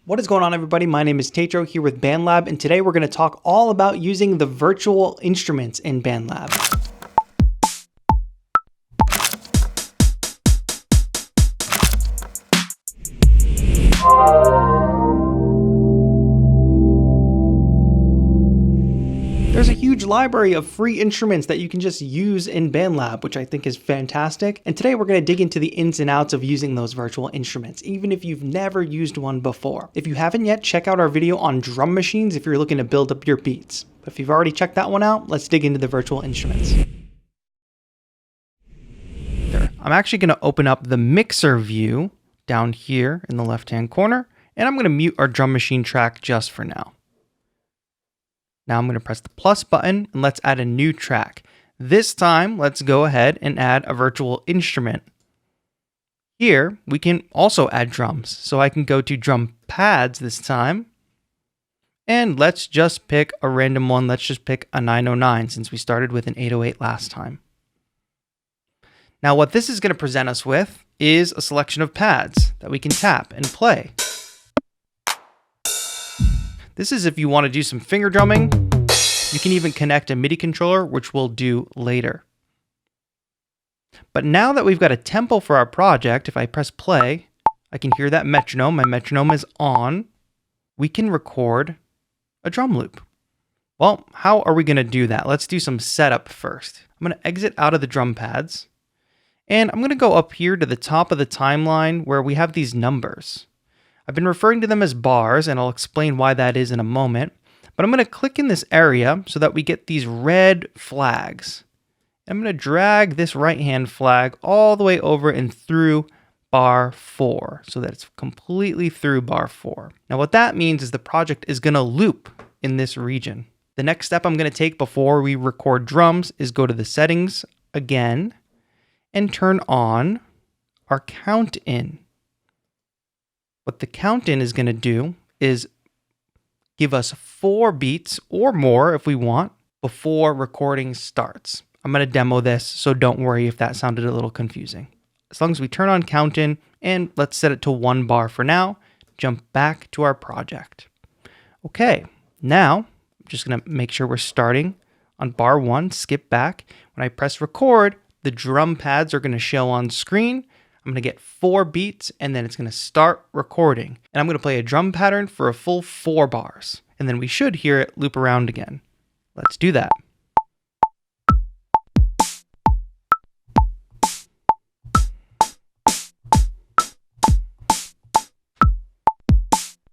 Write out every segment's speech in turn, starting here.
What is going on, everybody? My name is Tatro here with BandLab, and today we're going to talk all about using the virtual instruments in BandLab. There's a huge library of free instruments that you can just use in BandLab, which I think is fantastic. And today we're going to dig into the ins and outs of using those virtual instruments, even if you've never used one before. If you haven't yet, check out our video on drum machines if you're looking to build up your beats. But if you've already checked that one out, let's dig into the virtual instruments. There. I'm actually going to open up the mixer view down here in the left-hand corner, and I'm going to mute our drum machine track just for now. Now I'm going to press the plus button and let's add a new track. This time, let's go ahead and add a virtual instrument. Here, we can also add drums. So I can go to drum pads this time. And let's just pick a random one. Let's just pick a 909 since we started with an 808 last time. Now what this is going to present us with is a selection of pads that we can tap and play. This is if you want to do some finger drumming. You can even connect a MIDI controller, which we'll do later. But now that we've got a tempo for our project, if I press play, I can hear that metronome. My metronome is on. We can record a drum loop. Well, how are we going to do that? Let's do some setup first. I'm going to exit out of the drum pads. And I'm going to go up here to the top of the timeline where we have these numbers. I've been referring to them as bars, and I'll explain why that is in a moment. But I'm going to click in this area so that we get these red flags. I'm going to drag this right-hand flag all the way over and through bar 4 so that it's completely through bar 4. Now what that means is the project is going to loop in this region. The next step I'm going to take before we record drums is go to the settings again and turn on our count in. What the count in is going to do is give us 4 beats or more if we want before recording starts. I'm going to demo this, so don't worry if that sounded a little confusing. As long as we turn on count in and let's set it to 1 bar for now, jump back to our project. Okay, now I'm just going to make sure we're starting on bar 1, skip back. When I press record, the drum pads are going to show on screen. I'm going to get 4 beats and then it's going to start recording. And I'm going to play a drum pattern for a full 4 bars. And then we should hear it loop around again. Let's do that.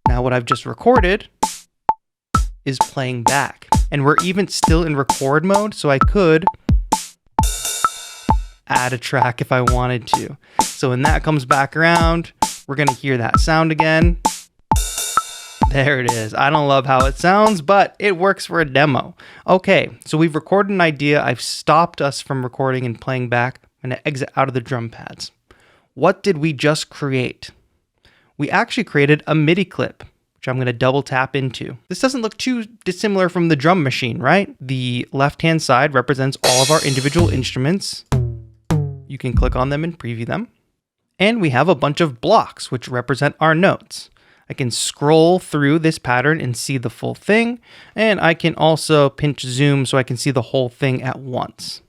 Now what I've just recorded is playing back. And we're even still in record mode, so I could add a track if I wanted to. So when that comes back around, we're going to hear that sound again. There it is. I don't love how it sounds, but it works for a demo. Okay, so we've recorded an idea. I've stopped us from recording and playing back. I'm going to exit out of the drum pads. What did we just create? We actually created a MIDI clip, which I'm going to double tap into. This doesn't look too dissimilar from the drum machine, right? The left-hand side represents all of our individual instruments. You can click on them and preview them. And we have a bunch of blocks, which represent our notes. I can scroll through this pattern and see the full thing. And I can also pinch zoom so I can see the whole thing at once.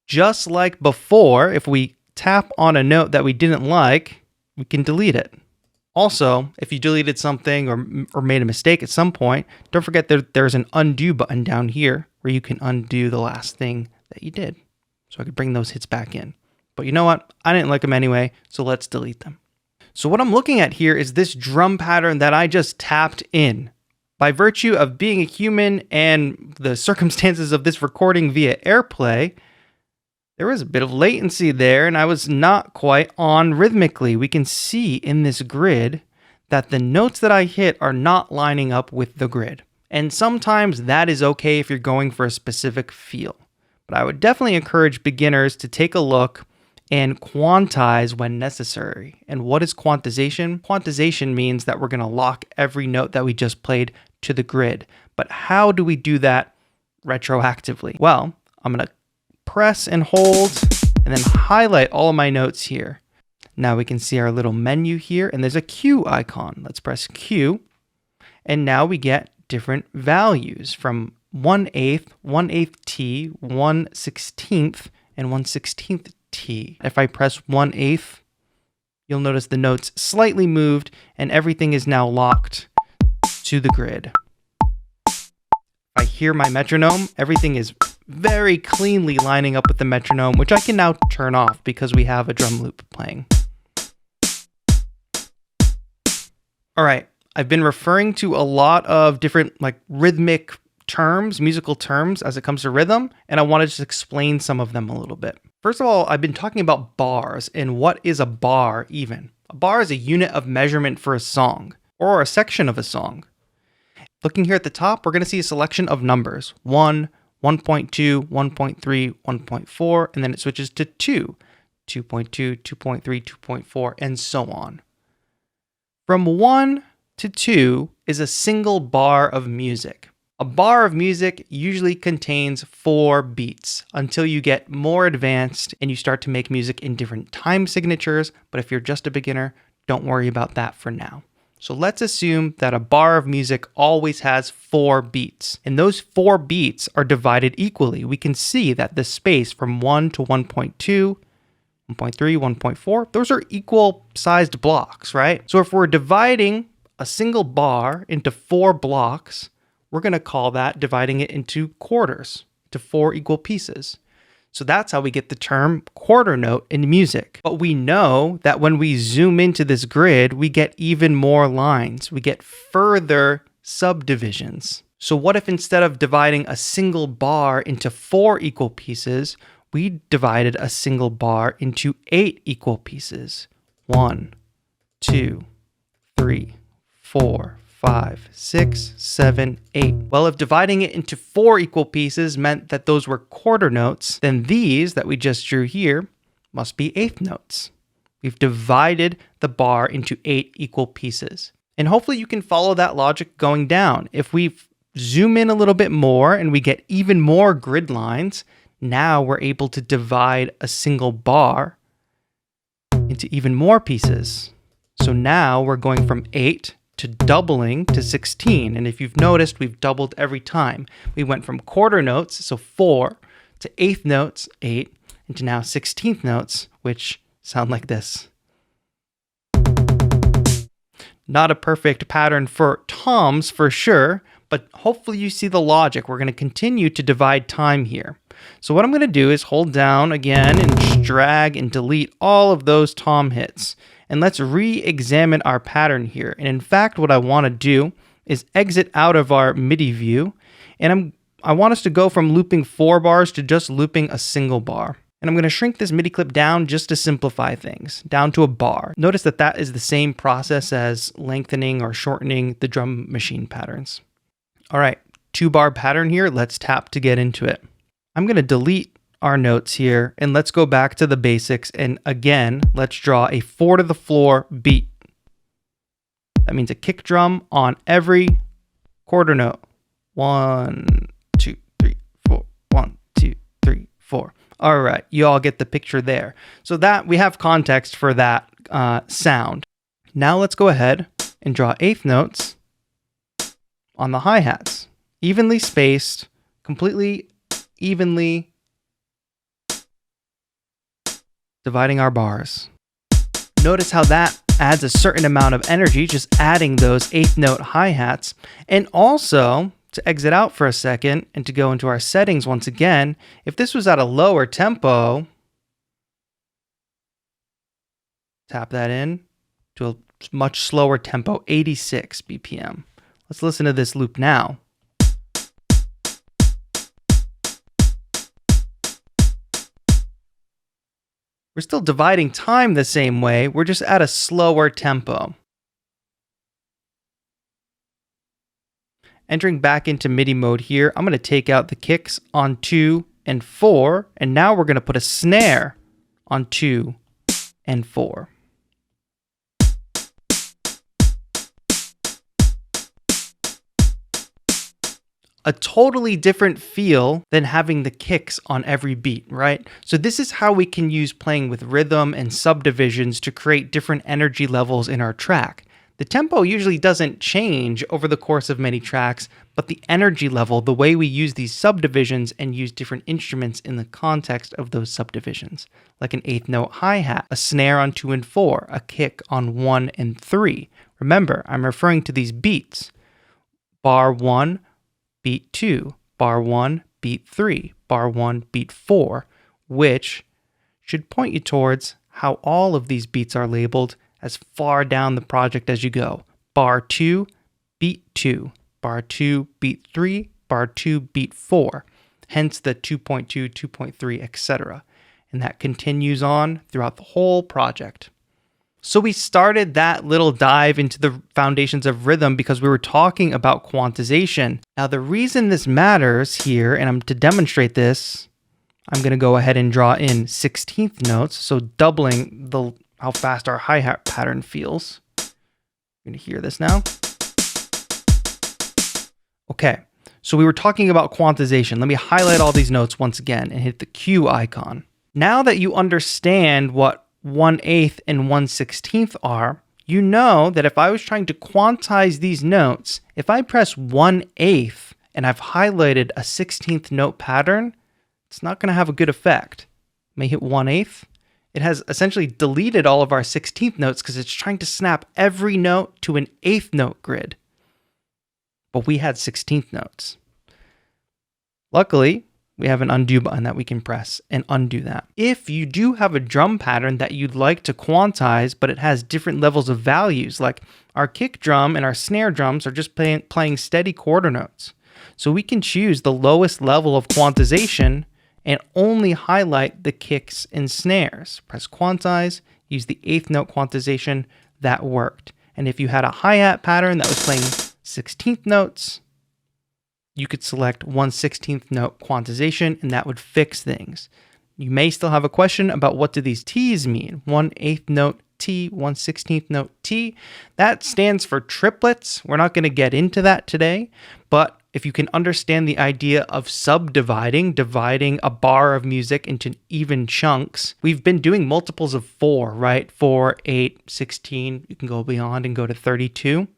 Just like before, if we tap on a note that we didn't like, we can delete it. Also, if you deleted something or made a mistake at some point, don't forget that there's an undo button down here where you can undo the last thing that you did. So I could bring those hits back in. But you know what? I didn't like them anyway, so let's delete them. So what I'm looking at here is this drum pattern that I just tapped in. By virtue of being a human and the circumstances of this recording via AirPlay, there was a bit of latency there and I was not quite on rhythmically. We can see in this grid that the notes that I hit are not lining up with the grid. And sometimes that is okay if you're going for a specific feel. But I would definitely encourage beginners to take a look and quantize when necessary. And what is quantization? Quantization means that we're going to lock every note that we just played to the grid. But how do we do that retroactively? Well, I'm going to press and hold and then highlight all of my notes here. Now we can see our little menu here, and there's a Q icon. Let's press Q, and now we get different values from 1/8, 1/8 T, 1/16, and 1/16 T. If I press 1/8, you'll notice the notes slightly moved, and everything is now locked to the grid. If I hear my metronome, everything is very cleanly lining up with the metronome, which I can now turn off because we have a drum loop playing. All right, I've been referring to a lot of different like rhythmic terms, musical terms as it comes to rhythm, and I want to just explain some of them a little bit. First of all, I've been talking about bars and what is a bar even. A bar is a unit of measurement for a song or a section of a song. Looking here at the top, we're going to see a selection of numbers. 1, 1.2, 1.3, 1.4, and then it switches to 2, 2.2, 2.3, 2.4, and so on. From 1 to 2 is a single bar of music. A bar of music usually contains 4 beats until you get more advanced and you start to make music in different time signatures, but if you're just a beginner, don't worry about that for now. So let's assume that a bar of music always has 4 beats, and those 4 beats are divided equally. We can see that the space from 1 to 1.2, 1.3, 1.4, those are equal sized blocks, right? So if we're dividing a single bar into 4 blocks, we're going to call that dividing it into quarters, to 4 equal pieces. So that's how we get the term quarter note in music. But we know that when we zoom into this grid, we get even more lines. We get further subdivisions. So what if instead of dividing a single bar into 4 equal pieces, we divided a single bar into 8 equal pieces? 1, 2, 3, 4, 5, 6, 7, 8. Well, if dividing it into 4 equal pieces meant that those were quarter notes, then these that we just drew here must be eighth notes. We've divided the bar into 8 equal pieces. And hopefully you can follow that logic going down. If we zoom in a little bit more and we get even more grid lines, now we're able to divide a single bar into even more pieces. So now we're going from 8 to doubling to 16. And if you've noticed, we've doubled every time. We went from quarter notes, so 4, to eighth notes, 8, and to now 16th notes, which sound like this. Not a perfect pattern for toms for sure, but hopefully you see the logic. We're going to continue to divide time here. So what I'm going to do is hold down again and just drag and delete all of those tom hits. And let's re-examine our pattern here. And in fact, what I want to do is exit out of our MIDI view. And I want us to go from looping 4 bars to just looping a single bar. And I'm going to shrink this MIDI clip down just to simplify things, down to a bar. Notice that that is the same process as lengthening or shortening the drum machine patterns. All right, 2-bar pattern here. Let's tap to get into it. I'm going to delete our notes here and let's go back to the basics. And again, let's draw a 4 to the floor beat. That means a kick drum on every quarter note. 1, 2, 3, 4. 1, 2, 3, 4. All right, you all get the picture there. So that we have context for that sound. Now let's go ahead and draw eighth notes on the hi-hats. Evenly spaced, completely evenly dividing our bars. Notice how that adds a certain amount of energy, just adding those eighth note hi-hats. And also, to exit out for a second and to go into our settings once again, if this was at a lower tempo, tap that in to a much slower tempo, 86 BPM. Let's listen to this loop now. We're still dividing time the same way, we're just at a slower tempo. Entering back into MIDI mode here, I'm going to take out the kicks on 2 and 4, and now we're going to put a snare on 2 and 4. a totally different feel than having the kicks on every beat, right? So this is how we can use playing with rhythm and subdivisions to create different energy levels in our track. The tempo usually doesn't change over the course of many tracks, but the energy level, the way we use these subdivisions and use different instruments in the context of those subdivisions, like an eighth note hi-hat, a snare on 2 and 4, a kick on 1 and 3. Remember, I'm referring to these beats. Bar 1, beat 2, bar 1, beat 3, bar 1, beat 4, which should point you towards how all of these beats are labeled as far down the project as you go. Bar 2, beat 2, bar 2, beat 3, bar 2, beat 4, hence the 2.2, 2.3, etc. And that continues on throughout the whole project. So we started that little dive into the foundations of rhythm because we were talking about quantization. Now the reason this matters here, and to demonstrate this, I'm going to go ahead and draw in 16th notes, so doubling how fast our hi-hat pattern feels. You're going to hear this now. Okay, so we were talking about quantization. Let me highlight all these notes once again and hit the Q icon. Now that you understand what 1/8 and 1/16 are, you know that if I was trying to quantize these notes, if I press 1/8 and I've highlighted a 16th note pattern, it's not going to have a good effect. Let me hit 1/8. It has essentially deleted all of our 16th notes because it's trying to snap every note to an 8th note grid. But we had 16th notes. Luckily, we have an undo button that we can press and undo that. If you do have a drum pattern that you'd like to quantize, but it has different levels of values, like our kick drum and our snare drums are just playing steady quarter notes. So we can choose the lowest level of quantization and only highlight the kicks and snares. Press quantize, use the 8th note quantization, that worked. And if you had a hi-hat pattern that was playing 16th notes, you could select 1/16th note quantization and that would fix things. You may still have a question about what do these T's mean? 1/8 note T, 1/16th note T. That stands for triplets. We're not going to get into that today, but if you can understand the idea of subdividing, dividing a bar of music into even chunks, we've been doing multiples of 4, right? 4, 8, 16, you can go beyond and go to 32.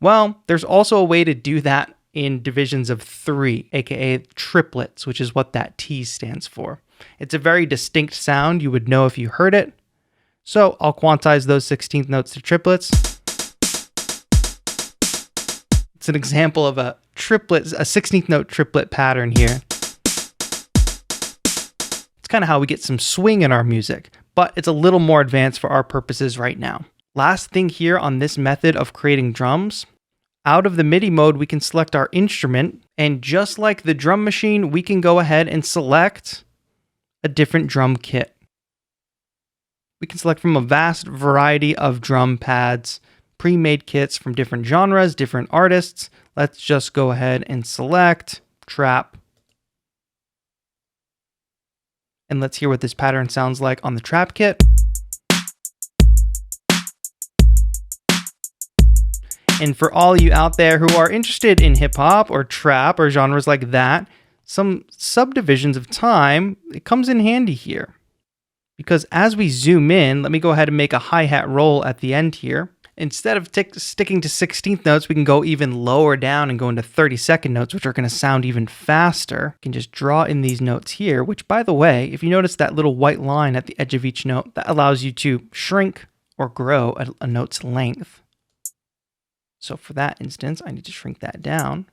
Well, there's also a way to do that in divisions of 3, aka triplets, which is what that T stands for. It's a very distinct sound. You would know if you heard it. So I'll quantize those 16th notes to triplets. It's an example of a 16th note triplet pattern here. It's kind of how we get some swing in our music, but it's a little more advanced for our purposes right now. Last thing here on this method of creating drums, out of the MIDI mode, we can select our instrument, and just like the drum machine, we can go ahead and select a different drum kit. We can select from a vast variety of drum pads, pre-made kits from different genres, different artists. Let's just go ahead and select trap. And let's hear what this pattern sounds like on the trap kit. And for all you out there who are interested in hip hop or trap or genres like that, some subdivisions of time, it comes in handy here. Because as we zoom in, let me go ahead and make a hi-hat roll at the end here. Instead of sticking to 16th notes, we can go even lower down and go into 32nd notes, which are going to sound even faster. You can just draw in these notes here, which, by the way, if you notice that little white line at the edge of each note, that allows you to shrink or grow a note's length. So for that instance, I need to shrink that down.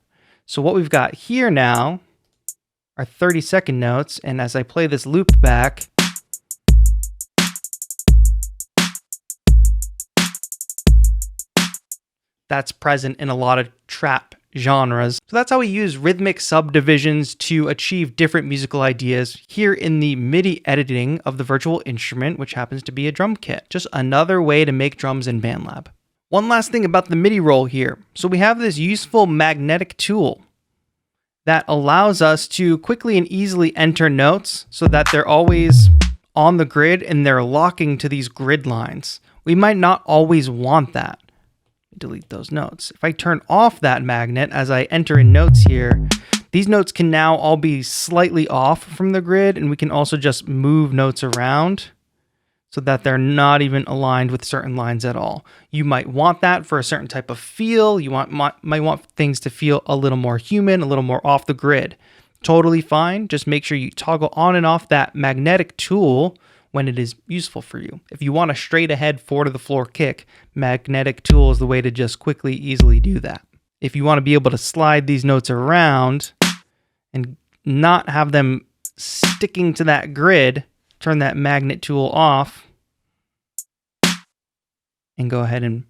So what we've got here now are 32nd notes, and as I play this loop back, that's present in a lot of trap genres. So that's how we use rhythmic subdivisions to achieve different musical ideas here in the MIDI editing of the virtual instrument, which happens to be a drum kit. Just another way to make drums in BandLab. One last thing about the MIDI roll here. So we have this useful magnetic tool that allows us to quickly and easily enter notes so that they're always on the grid and they're locking to these grid lines. We might not always want that. delete those notes. If I turn off that magnet as I enter in notes here, these notes can now all be slightly off from the grid, and we can also just move notes around so that they're not even aligned with certain lines at all. You might want that for a certain type of feel. You might want things to feel a little more human, a little more off the grid. Totally fine. Just make sure you toggle on and off that magnetic tool when it is useful for you. If you want a straight ahead 4 to the floor kick, magnetic tool is the way to just quickly, easily do that. If you want to be able to slide these notes around and not have them sticking to that grid, turn that magnet tool off and go ahead and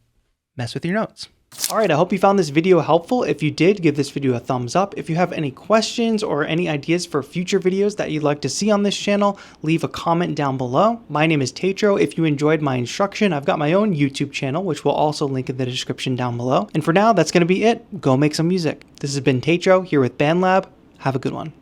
mess with your notes. All right, I hope you found this video helpful. If you did, give this video a thumbs up. If you have any questions or any ideas for future videos that you'd like to see on this channel, leave a comment down below. My name is Tetro. If you enjoyed my instruction, I've got my own YouTube channel, which will also link in the description down below. And for now, that's going to be it. Go make some music. This has been Tetro here with BandLab. Have a good one.